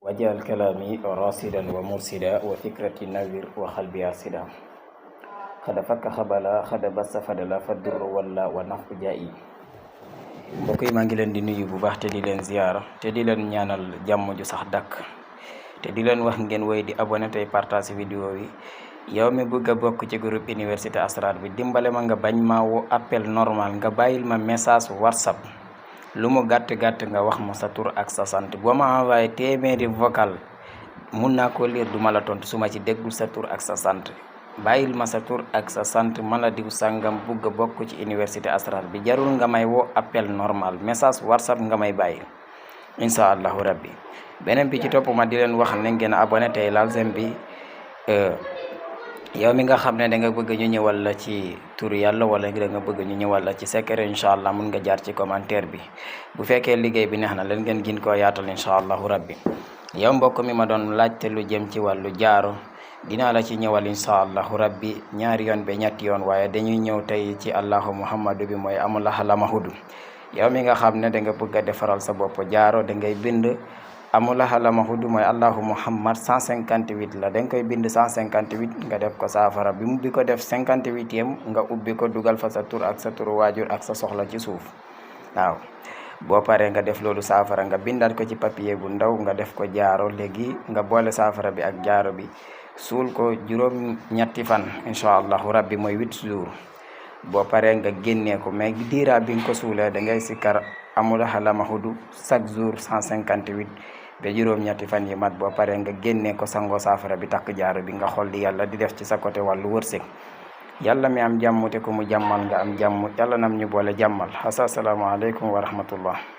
wajal kalami rasidan wa mursida wa fikrati nawir wa qalbi arsida xada fakka xabala xada bassa fadala fa dur walla wa nafu jaayi. mbokk yi maa ngi leen di nuyu bu baax te di leen ziyaara te di leen ñaanal jàmm ju sax dakk te di leen wax ngeen woy di abonné tey partage vidéo yi. yow mi bëgg a bokk ci groupe université Asrar bi dimbale ma nga bañ ma woo appel normal nga bàyyil ma message whatsapp lu mu gàtt-gàtt nga wax ma sa tur ak sa sant boo ma envoyé téeméeri vocal mun naa ko lire du ma la tontu su ma ci déggul sa tur ak sa sant bàyyil ma sa tur ak sa sant man la diw sàngam bëgg a bokk ci université Asrar bi jarul nga may woo appel normal message whatsapp nga may bàyyil incha allahu rabbi. beneen bi ci topp ma di leen wax ne ngeen abonné tey laal seen bi yow mi nga xam ne da nga bëgg ñu ñëwal la ci tur yàlla wala da nga bëgg ñu ñëwal la ci secret incha allah mun nga jaar ci commentaire bi bu fekkee liggéey bi neex na leen ngeen gin koo yaatal incha allahu rabbi. yow mbokk mi ma doon laajte lu jëm ci wàllu jaaro dinaa la ci ñëwal incha allahu rabbi ñaari yoon ba ñetti yoon waaye dañuy ñëw tey ci allahu muhammadu bi mooy amulaha lamahudu. yow mi nga xam ne da nga bëgg a defaral sa bopp jaaro da ngay bind amulaha lamahudu mooy allahu muhammad 158 la da nga koy bind 158 nga def ko saafara bi mu bi ko def 58e nga ubbi ko dugal fa sa tur ak sa turu waajur ak sa soxla ci suuf waaw. boo paree nga def loolu saafara nga bindaat ko ci papier bu ndaw nga def ko jaaro léegi nga boole saafara bi ak jaaro bi suul ko juróom ñetti fan incha allahu rabbi mooy 8 jours. boo paree nga génnee ko mais diira bi nga ko suulee da ngay sikkar amulaha lamahudu chaque jour 158 ba juróom ñetti fan yi mat boo paree nga génnee ko sangoo saafara bi takk jaaro bi nga xool di yàlla di def ci sa côté wàllu wërsëg yàlla mi am jàmm te ku mu jàmmal nga am jàmm yàlla nam ñu boole jàmmal asalaamaaleykum wa rahmatullah.